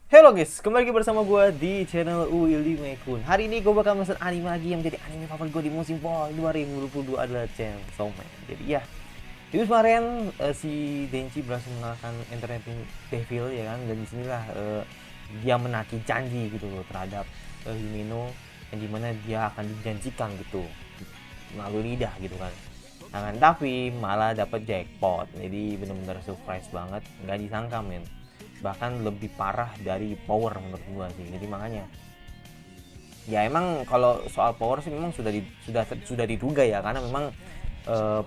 Halo guys, kembali lagi bersama gue di channel Willy Mekun. Hari ini gue bakal nonton anime lagi yang menjadi anime favorit gue di musim fall 2022 adalah Chainsaw Man. Jadi ya, itu kemarin si Denji berhasil mengalahkan Entertainment Devil ya kan, dan disinilah dia menagih janji gitu loh terhadap Himeno, yang dimana dia akan dijanjikan gitu melalui lidah gitu kan. Nah, tapi malah dapat jackpot, jadi bener-bener surprise banget, nggak disangka men, bahkan lebih parah dari power menurut gua sih. Jadi makanya ya emang kalau soal power sih memang sudah diduga ya, karena memang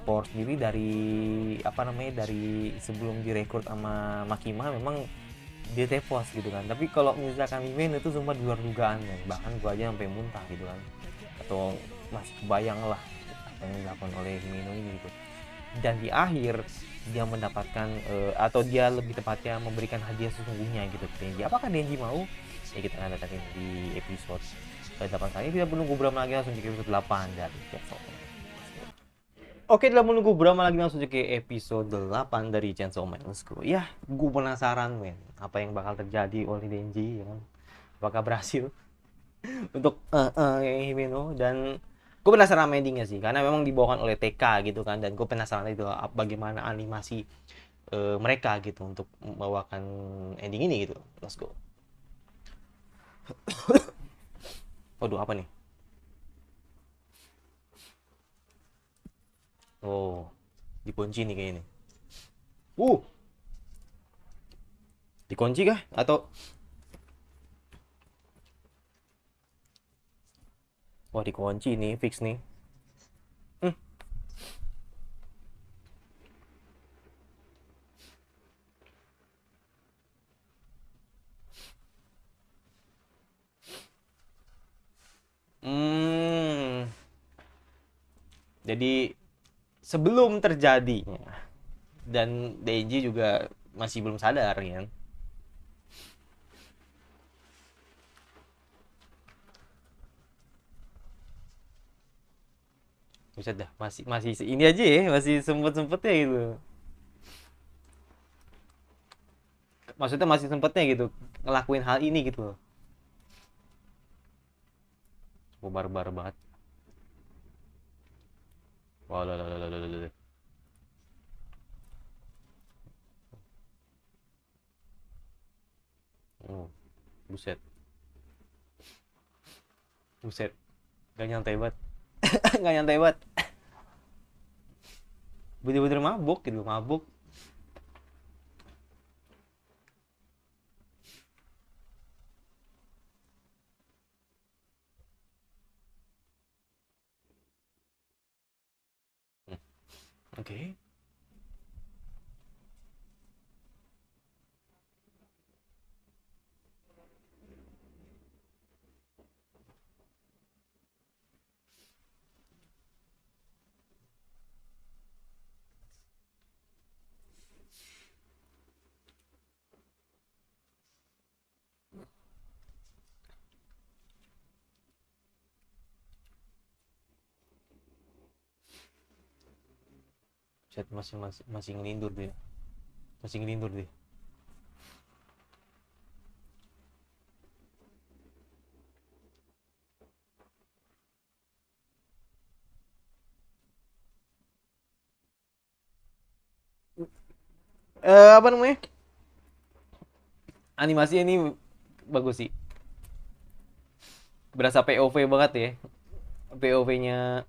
power sendiri dari apa namanya, dari sebelum direkrut sama Makima memang dia tepos gitu kan. Tapi kalau misalkan Mimen itu semua di luar dugaan men. Bahkan gua aja sampai muntah gitu kan, atau masih kebayang lah apa yang dilakukan oleh Himeno ini gitu. Dan di akhir dia mendapatkan atau dia lebih tepatnya memberikan hadiah sesungguhnya gitu ke Denji. Apakah Denji mau? Ya kita akan datangin di episode 8 kali. Tidak menunggu berapa lagi, langsung ke episode 8 dari Chainsaw Man. Oke, tidak menunggu berapa lagi, langsung ke episode 8 dari Chainsaw Man. Let's go. Ya, gue penasaran men, apa yang bakal terjadi oleh Denji ya kan? Apakah berhasil untuk Himeno, dan gue penasaran sama endingnya sih, karena memang dibawakan oleh TK gitu kan, dan gue penasaran itu bagaimana animasi mereka gitu untuk membawakan ending ini gitu. Let's go. Waduh, apa nih? Oh, dikunci nih kayaknya nih. uh Dikunci kah atau wah, dikunci nih, fix nih. hmm. hmm jadi sebelum terjadinya, dan Denji juga masih belum sadar ya kan. Bisa dah, masih masih ini aja ya, masih sempet-sempetnya gitu. Maksudnya masih sempetnya gitu ngelakuin hal ini gitu loh. Oh, barbar banget. Wah, lah, lah, lah, lah, lah, lah. Oh, buset, buset, gak nyantai banget. Gak nyantai banget, bener-bener mabuk gitu, mabuk. Oke, okay. Buset, masih ngelindur dia, masih ngelindur dia. Apa namanya, animasi ini bagus sih, berasa POV banget ya, POV-nya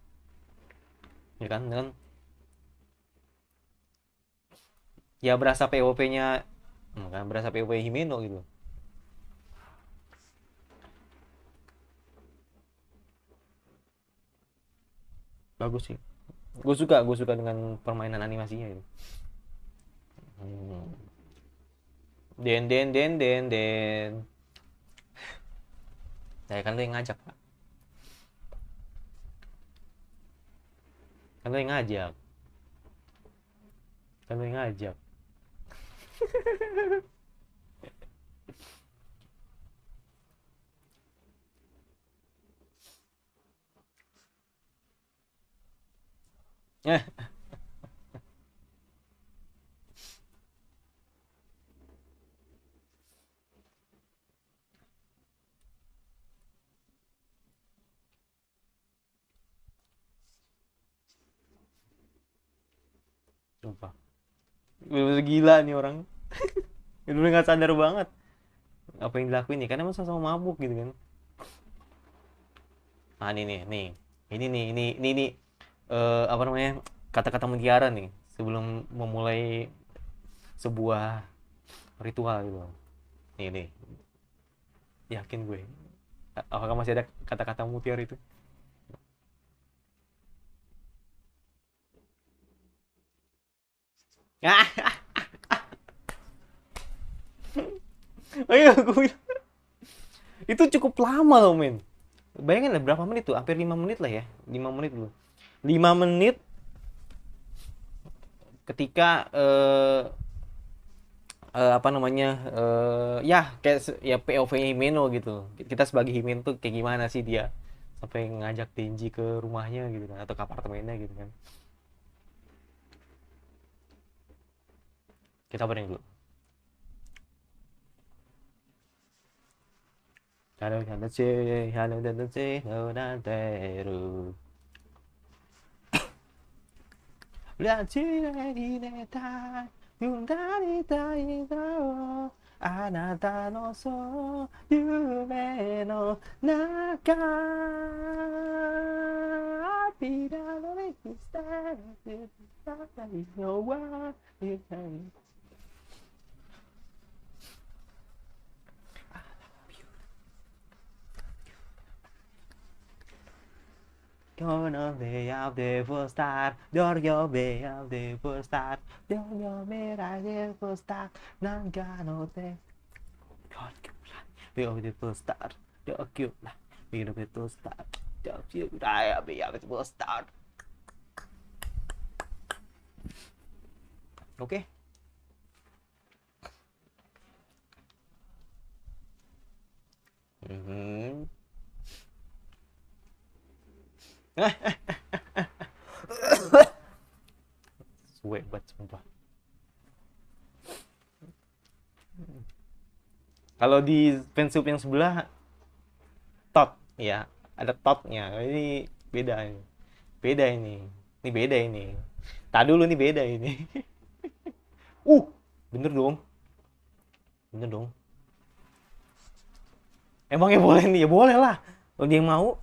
ya kan, ya berasa POV-nya, kan berasa POV Himeno gitu. Bagus sih, gue suka dengan permainan animasinya itu. hmm. Den. Saya kan lo yang ngajak pak, kan lo yang ngajak, kan lo yang ngajak. Eh, Sumpah. Bener-bener gila nih orang. Bener-bener nggak sadar banget apa yang dilakuin nih, karena emang sama-sama mabuk gitu kan. Nah nih, ini apa namanya, kata-kata mutiara nih sebelum memulai sebuah ritual gitu. Nih, yakin gue. Apakah masih ada kata-kata mutiara itu? Ayo, gue itu cukup lama loh men. Bayangin lah berapa menit tuh, hampir 5 menit lah ya, 5 menit dulu, 5 menit ketika apa namanya, ya kayak ya POV Himeno gitu, kita sebagai Himeno tuh kayak gimana sih dia sampai ngajak Denji ke rumahnya gitu kan, atau ke apartemennya gitu kan. Kita bareng dulu. Halo halo C, halo halo C, halo nanteru. Lihat di neta, yundari tai tao, anata no so, yume no naka, pira no resistar, no wa, gonna be out there for start, Dorio be out there for start, Dorio be right there for start, Nangano te, be out there for start, Dorio be out there for start, Dorio be out there for start. Oke. Suwe banget sumpah. Kalau di fansub yang sebelah tot ya, ada totnya. Ini beda ini. Beda ini. Ini beda ini. Tak dulu nih beda ini. Bener dong. Bener dong. Emangnya boleh nih? Ya boleh lah. Kalau dia yang mau.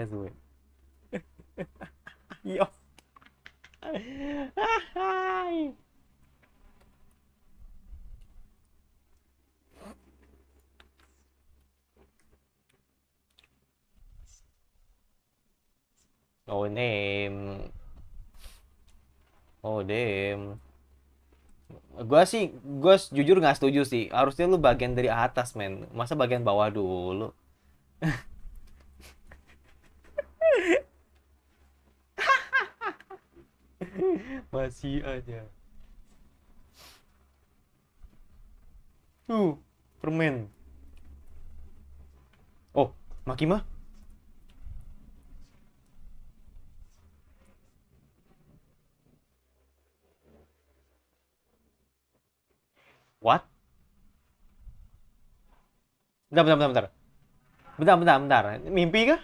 Suwe. Yo. Oh name. Oh damn. Gue jujur nggak setuju sih. Harusnya lu bagian dari atas men. Masa bagian bawah dulu? Masih aja. Permen. Oh, Makima? What? Bentar. Bentar. Mimpi kah?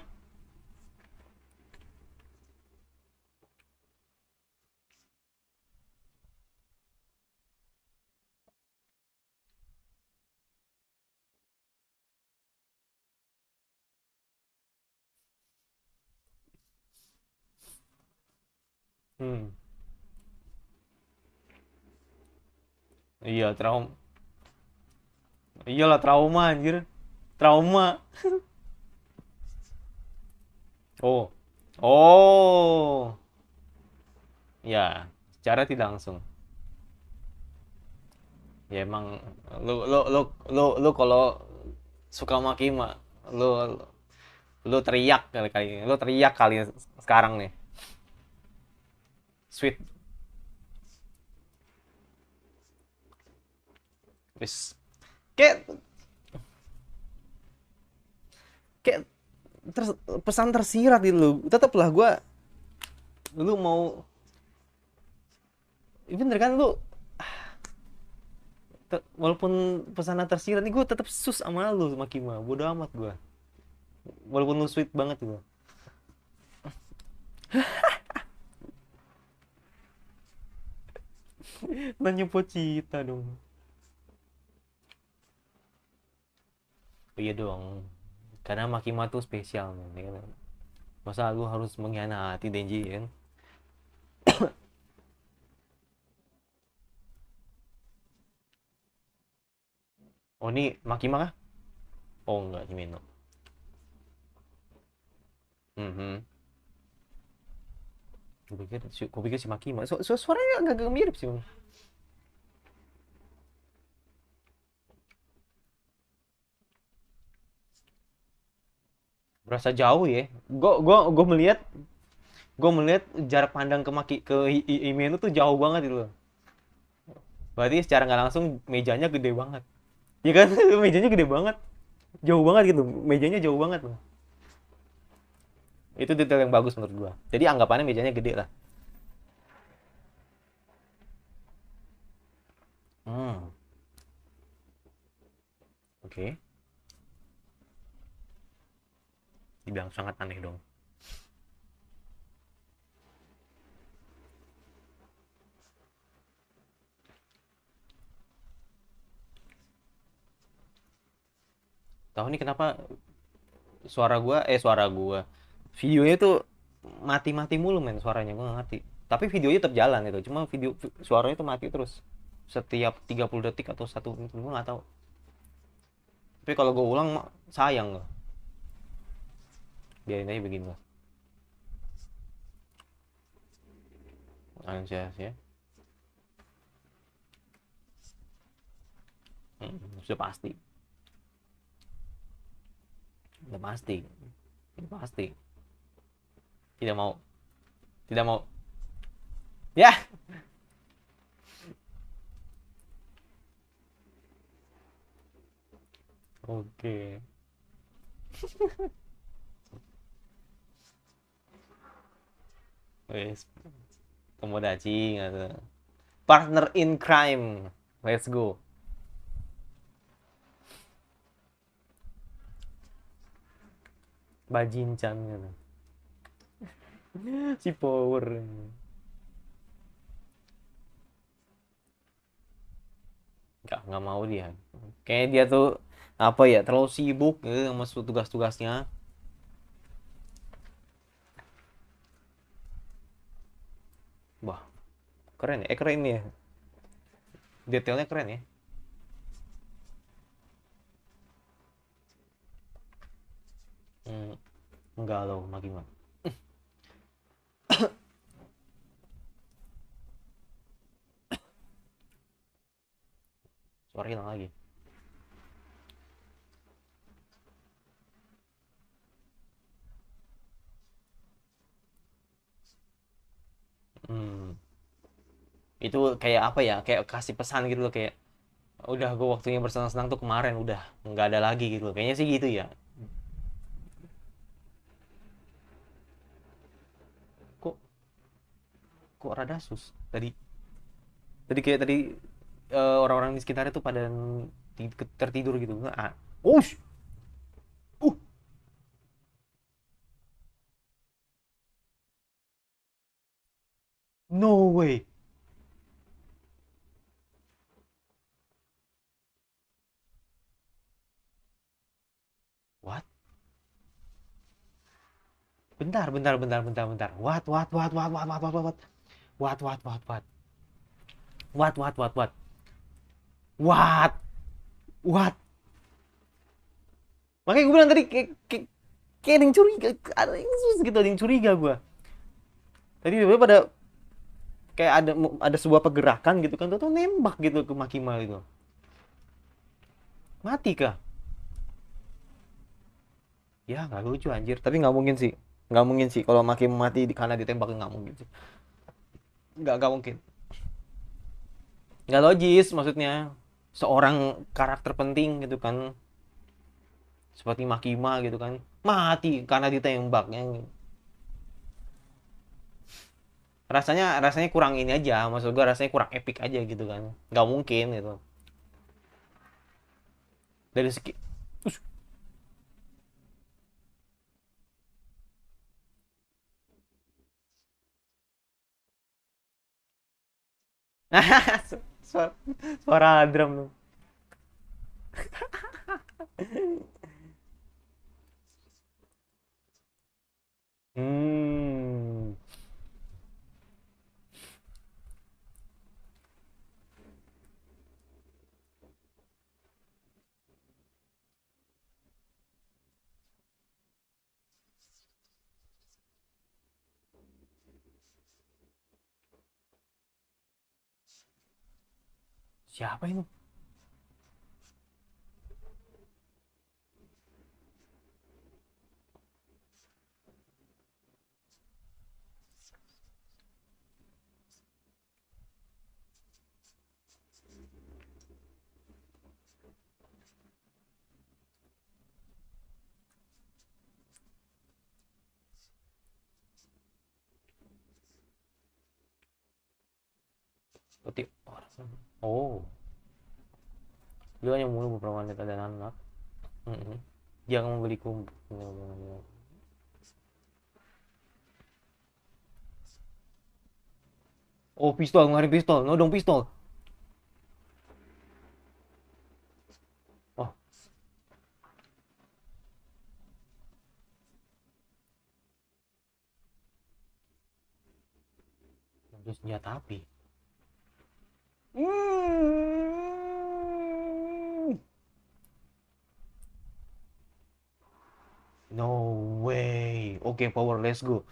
Hmm. Iya, iyalah trauma anjir. Trauma. Oh. Oh. Ya, secara tidak langsung. Ya emang lu kalau suka Makima, lu lu teriak kali lu teriak kali sekarang nih. Sweet. Wis. Kayak kayak pesan tersirat di lu. Tetaplah gua, lu mau, bener kan lu Walaupun pesanan tersirat nih gue tetap sus sama lu sama Kima, bodo amat gue, walaupun lu sweet banget gue. Nanya Pocita dong. Oh, iya dong, karena Makima tuh spesial men, ya kan? Masa lu harus mengkhianati Denji kan? Oh ini Makima kah? Oh enggak, Himeno. Mhm. Gue pikir si Makima. Suaranya agak mirip sih, Bang. Berasa jauh ya. Gue melihat jarak pandang ke Himeno tuh jauh banget itu loh. Berarti secara nggak langsung mejanya gede banget. Ya kan? Mejanya gede banget. Jauh banget gitu. Mejanya jauh banget loh. Itu detail yang bagus menurut gua. Jadi anggapannya mejanya gede lah. Hmm, oke. Okay. Dibilang sangat aneh dong. Tahu nih kenapa suara gua. Videonya tuh mati-mati mulu men suaranya, gua nggak ngerti. Tapi videonya tetap jalan itu. Cuma suaranya tuh mati terus. Setiap 30 detik atau 1 menit gua nggak tahu. Tapi kalau gua ulang sayang loh. Biarin aja begini lah. Anjas ya. Sudah pasti. Sudah pasti. Sudah pasti. Tidak mau. Tidak mau. Ya. Oke. Wes, Tomodachi gitu. Partner in crime. Let's go. Bajincan gitu. Si Power. Nggak mau dia. Kayak dia tuh apa ya, terlalu sibuk gitu sama tugas-tugasnya. Wah, keren ya. Keren ya. Detailnya keren ya. Hmm, enggak loh, gimana? Suara hilang lagi. Hmm, itu kayak apa ya? Kayak kasih pesan gitu loh, kayak udah gue waktunya bersenang-senang tuh kemarin, udah nggak ada lagi gitu loh. Kayaknya sih gitu ya. Kok kok rada sus tadi. Tadi orang-orang di sekitarnya tuh pada tertidur gitu. Nggak, oh, uh, no way. What? Bentar. What? What? What? What? Makanya gue bilang tadi kayak ada yang curiga, ada yang sus gitu, ada yang curiga gue. Tadi tiba pada kayak ada sebuah pergerakan gitu kan, tuh nembak gitu ke Makima gitu. Mati kah? Ya nggak lucu anjir, tapi nggak mungkin sih. Nggak mungkin sih kalau Makima mati karena ditembak, nggak mungkin sih. Nggak mungkin. Nggak logis maksudnya. Seorang karakter penting gitu kan, seperti Makima gitu kan, mati karena ditembak yang rasanya rasanya kurang ini aja, maksud gue rasanya kurang epic aja gitu kan, nggak mungkin gitu. Dari segi Us. suara, suara drum tuh. Hmm. Siapa itu? Berarti orang. Oh, dia hanya membunuh beberapa wanita dan anak. Mm-mm. Jangan membeliku. Oh, pistol, ngeluarin pistol. Nodong pistol. Oh, itu senjata api. Mm. No way. Oke, power, let's go.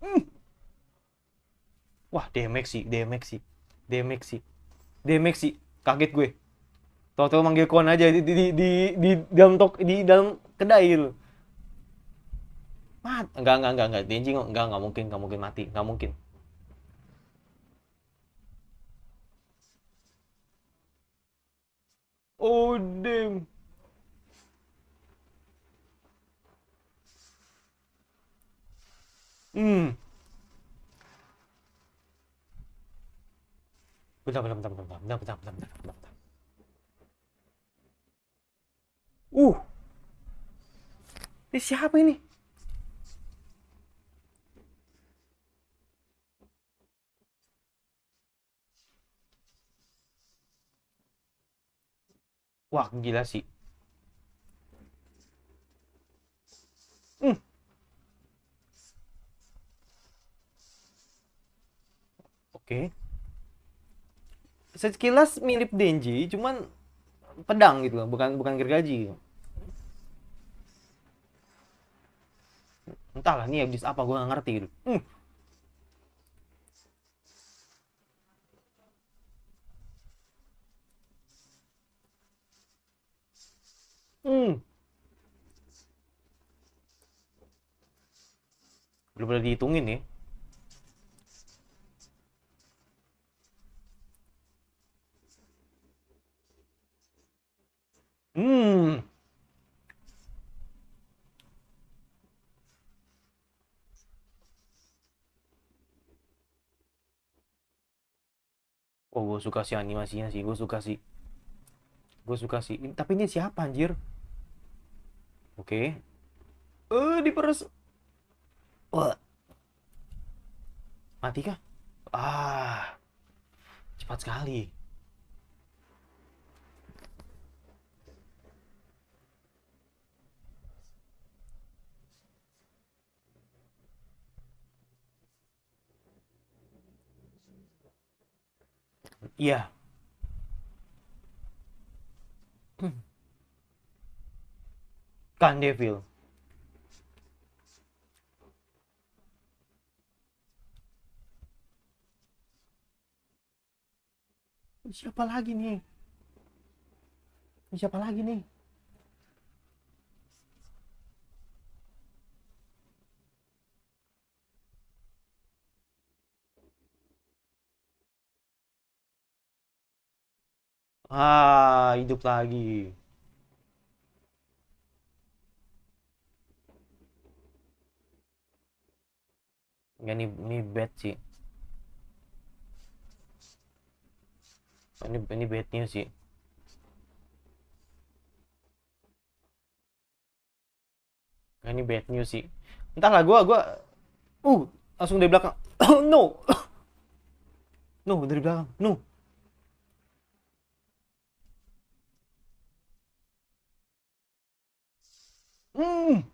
Mm. Wah, DMX sih, DMX sih. DMX sih. DMX sih. Kaget gue. Tahu-tahu manggil kon aja di dalam kedai gitu. Enggak. Denji enggak mungkin, enggak mungkin mati, enggak mungkin. Oh, damn. Hmm. Bentar. Uh, ini siapa ini? Wah, gila sih. Hmm, oke. Sekilas mirip Denji, cuman pedang gitu loh, bukan bukan gergaji. Entahlah, ini habis apa gue nggak ngerti gitu. Hmm. Belum boleh dihitungin nih. Hmm. Oh, gue suka sih animasinya sih, gue suka sih. Gue suka sih. Tapi ini siapa anjir? Oke. Diperes. Wah, mati kah? Ah, cepat sekali. Iya. Kan Devil. Siapa lagi nih? Siapa lagi nih? Ah, hidup lagi. Ya, ini bad sih. Ini bad news sih. ini bad news sih. Entahlah, gua uh langsung dari belakang. No. No, dari belakang. No. Hmm.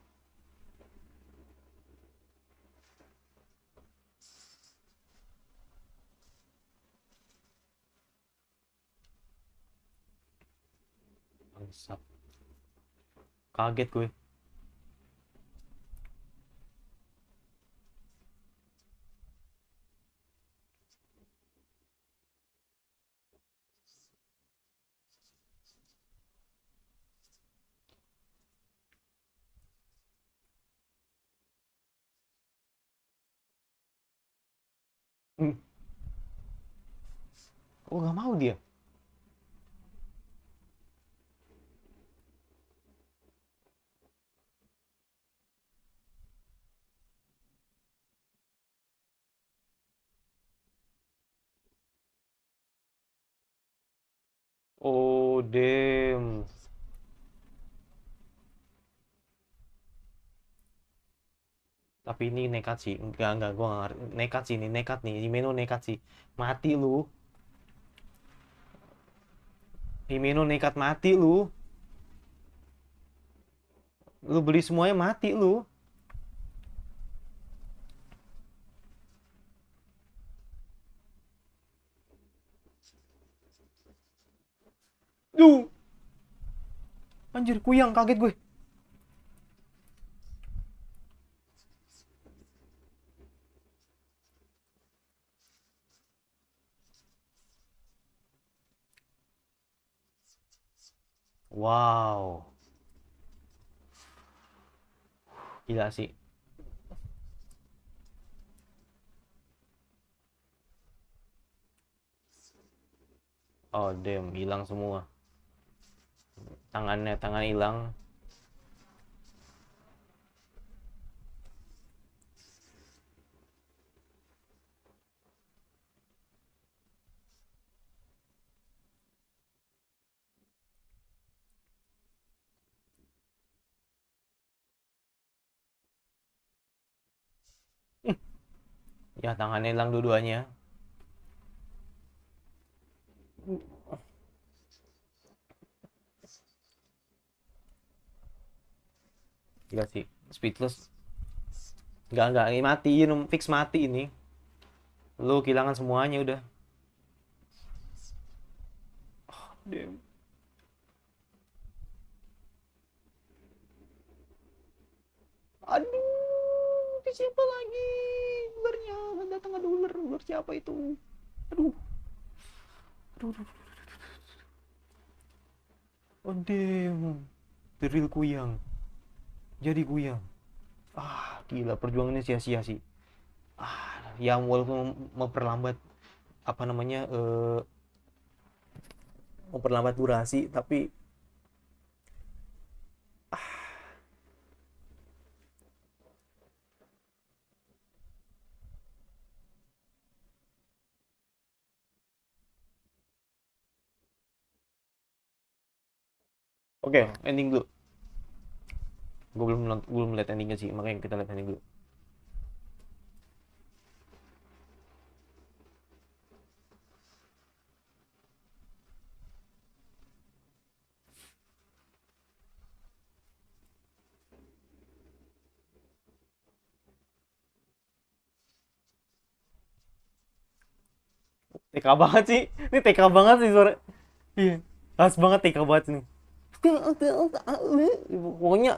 Bangsat. Kaget gue. Hmm. Oh, nggak mau dia. Oh, damn. Tapi ini nekat sih. Enggak, gua nggak ngerti. Nekat sih ini, nekat nih. Himeno nekat sih. Mati lu. Himeno nekat mati lu. Lu beli semuanya mati lu. Duh, anjir kuyang kaget gue. Wow. Gila sih. Oh, damn, hilang semua. Tangan hilang. Ya, tangannya hilang dua-duanya. Gila sih. Speechless. Enggak, ini mati, ini fix mati ini. Lu kehilangan semuanya udah. Damn. Aduh, itu siapa lagi? Ularnya datang, ada ular. Ular siapa itu? Aduh. Aduh, aduh. Oh, damn. The real kuyang. Jadi kuyang. Ah, gila perjuangannya sia-sia sih. Ah, ya walaupun memperlambat apa namanya memperlambat durasi tapi oke, ending dulu. Gue belum lihat endingnya sih, makanya kita lihat ending dulu. TK banget sih. Ini TK banget sih suara. Iya. Khas banget TK banget nih. Pokoknya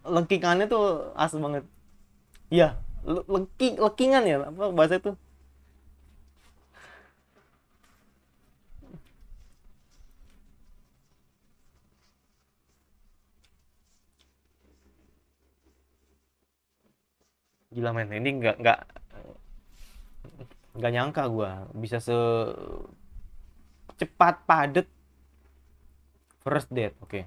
lengkingannya tuh as banget. Iya, lekingan ya apa bahasa itu? Gila men, ini nggak nyangka gua bisa secepat padet first date. Oke.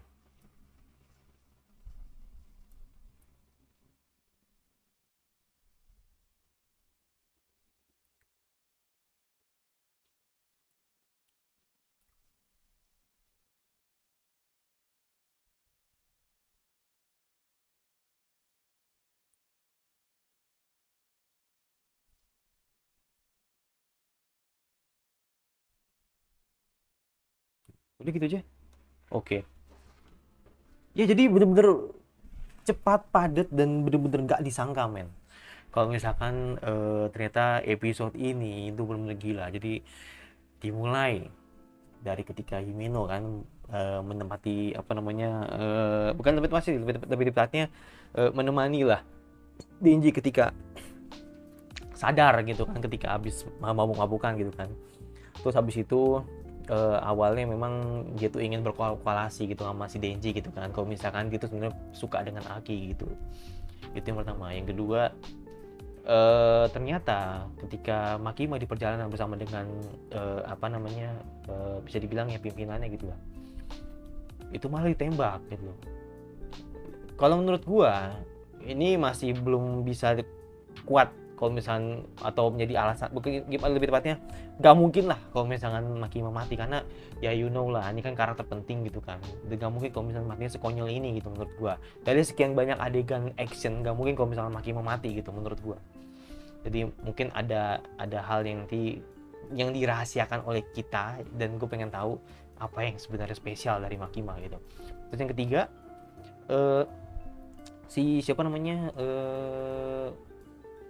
Udah gitu aja. Oke. Ya jadi bener-bener cepat, padat, dan bener-bener nggak disangka, men. Kalau misalkan ternyata episode ini itu bener-bener gila. Jadi dimulai dari ketika Himeno kan menempati apa namanya, bukan tempat masih lebih tepatnya menemani lah Denji ketika sadar gitu kan, ketika habis mabuk-mabukan gitu kan. Terus habis itu awalnya memang dia tuh ingin berkolaborasi gitu sama si Denji gitu kan, kalau misalkan gitu sebenarnya suka dengan Aki gitu. Itu yang pertama. Yang kedua, ternyata ketika Makima di perjalanan bersama dengan apa namanya, bisa dibilang ya pimpinannya gitu lah, itu malah ditembak gitu. Kalau menurut gua ini masih belum bisa kuat kalau misalkan, atau menjadi alasan, bukan lebih tepatnya nggak mungkin lah kalau misalkan Makima mati, karena ya you know lah, ini kan karakter penting gitu kan, dan nggak mungkin kalau misalkan matinya sekonyol ini gitu menurut gua. Dari sekian banyak adegan action nggak mungkin kalau misalkan Makima mati gitu menurut gua. Jadi mungkin ada hal yang dirahasiakan oleh kita, dan gue pengen tahu apa yang sebenarnya spesial dari Makima gitu. Terus yang ketiga, si siapa namanya,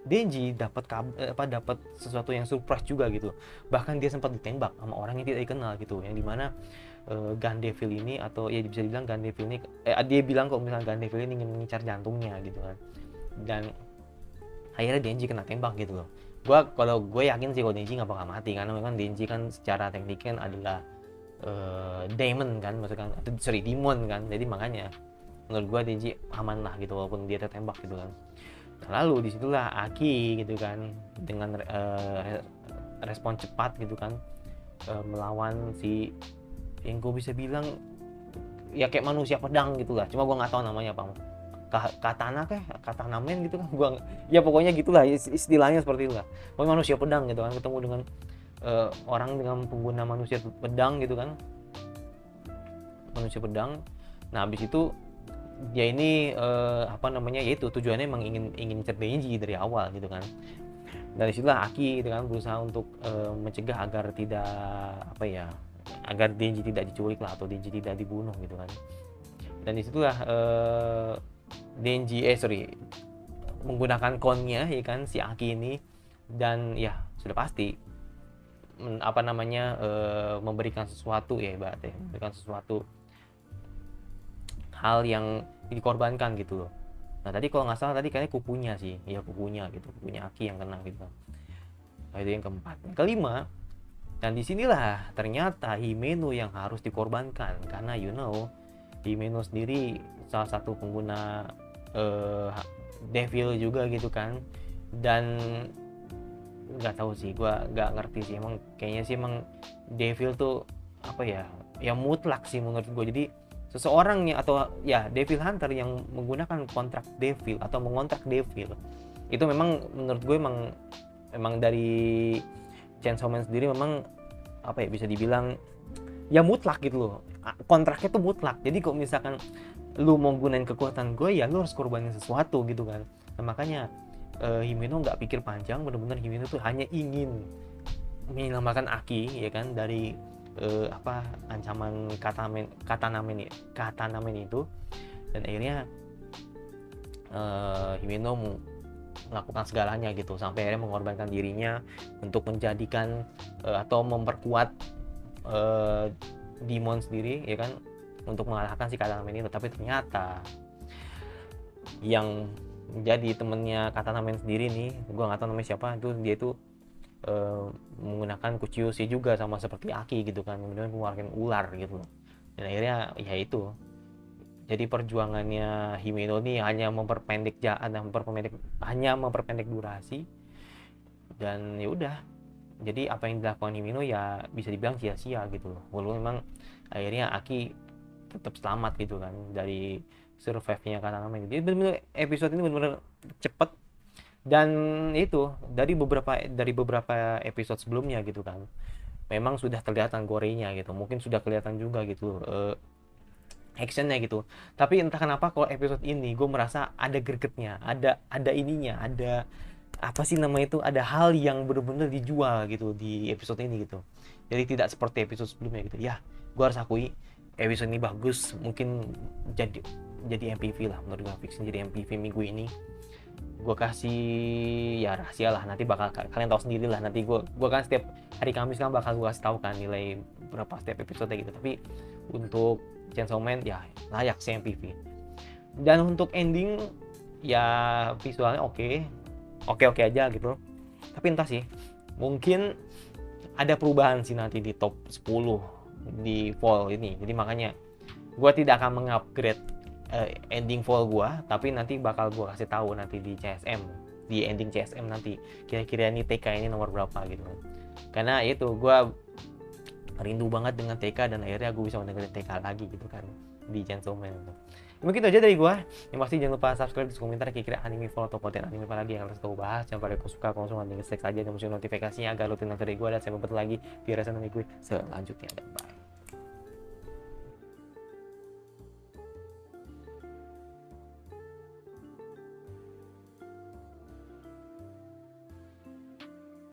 Denji dapat dapat sesuatu yang surprise juga gitu. Bahkan dia sempat ditembak sama orang yang tidak dikenal gitu, yang dimana Gun Devil ini, atau ya bisa dibilang Gun Devil ini, dia bilang kalau misalnya Gun Devil ini ingin mengincar jantungnya gitu kan, dan akhirnya Denji kena tembak gitu loh. Kalau gue yakin sih kalau Denji nggak bakal mati, karena memang Denji kan secara teknik kan adalah demon kan, maksudnya demon kan, jadi makanya menurut gue Denji aman lah gitu walaupun dia tertembak gitu kan. Nah, lalu disitulah Aki gitu kan dengan respon cepat gitu kan, melawan si, yang gue bisa bilang ya kayak manusia pedang gitulah, cuma gue nggak tahu namanya apa, katana men gitu kan, gua ya pokoknya gitulah istilahnya seperti itulah. Pokoknya manusia pedang gitu kan, ketemu dengan orang dengan pengguna manusia pedang gitu kan, manusia pedang. Nah habis itu dia ini apa namanya, yaitu tujuannya emang ingin Denji dari awal gitu kan. Dari situlah Aki gitu kan berusaha untuk mencegah agar tidak apa ya, agar Denji tidak diculik lah, atau Denji tidak dibunuh gitu kan. Dan disitulah Denji menggunakan konnya ya kan si Aki ini, dan ya sudah pasti apa namanya, memberikan sesuatu ya ibaratnya, memberikan sesuatu hal yang dikorbankan gitu loh. Nah tadi kalau nggak salah tadi kayaknya kukunya sih, ya kukunya gitu, kukunya Aki yang kena gitu. Nah, itu yang keempat. Yang kelima, dan disinilah ternyata Himeno yang harus dikorbankan, karena you know Himeno sendiri salah satu pengguna Devil juga gitu kan, dan nggak tahu sih, gue nggak ngerti sih, emang kayaknya sih emang Devil tuh apa ya, yang mutlak sih menurut gue. Jadi seseorang yang, atau ya Devil Hunter yang menggunakan kontrak Devil atau mengontrak Devil, itu memang menurut gue emang dari Chainsaw Man sendiri memang apa ya, bisa dibilang ya mutlak gitu loh, kontraknya tuh mutlak. Jadi kalau misalkan lu mau gunain kekuatan gue, ya lu harus korbanin sesuatu gitu kan. Nah makanya Himeno nggak pikir panjang, bener-bener Himeno tuh hanya ingin menyelamatkan Aki ya kan dari apa ancaman katanamen itu, dan akhirnya Himeno melakukan segalanya gitu, sampai akhirnya mengorbankan dirinya untuk menjadikan atau memperkuat demon sendiri ya kan, untuk mengalahkan si katanamen itu. Tapi ternyata yang menjadi temennya katanamen sendiri nih, gua nggak tahu namanya siapa, itu dia itu menggunakan Kuchiyose juga sama seperti Aki gitu kan, kemudian mengeluarkan ular gitu. Dan akhirnya ya itu, jadi perjuangannya Himeno ini hanya memperpendek durasi, dan ya udah, jadi apa yang dilakukan Himeno ya bisa dibilang sia-sia gitu loh, walaupun memang akhirnya Aki tetap selamat gitu kan dari survive-nya katanamen. Jadi benar-benar episode ini benar-benar cepet, dan itu dari beberapa episode sebelumnya gitu kan, memang sudah kelihatan gorenya gitu, mungkin sudah kelihatan juga gitu actionnya gitu. Tapi entah kenapa kalau episode ini gue merasa ada gregetnya, ada ininya, ada apa sih nama itu, ada hal yang benar-benar dijual gitu di episode ini gitu. Jadi tidak seperti episode sebelumnya gitu. Ya, gue harus akui episode ini bagus, mungkin jadi MPV lah menurut gue, Fiction jadi MPV minggu ini. Gue kasih ya rahasia lah, nanti bakal kalian tahu sendiri lah, nanti gue kan setiap hari Kamis kan bakal gue kasih tahu kan nilai berapa setiap episode gitu. Tapi untuk Chainsaw Man ya layak sih MPV. Dan untuk ending ya visualnya oke aja gitu. Tapi entah sih, mungkin ada perubahan sih nanti di top 10 di fall ini. Jadi makanya gue tidak akan mengupgrade ending fall gue, tapi nanti bakal gue kasih tahu nanti di CSM, di ending CSM nanti kira-kira ini TK ini nomor berapa gitu. Karena itu gue rindu banget dengan TK, dan akhirnya gue bisa mendengar TK lagi gitu kan di Chainsaw Man gitu. Mungkin itu aja dari gue. Yang pasti jangan lupa subscribe, di komentar kira-kira anime fall atau konten anime apa lagi yang harus tahu bahas. Jangan pada kau suka, kalau suka tinggal like saja dan muncul notifikasinya agar rutin dari gue, dan saya bertemu lagi di resensi gue selanjutnya. Dan bye.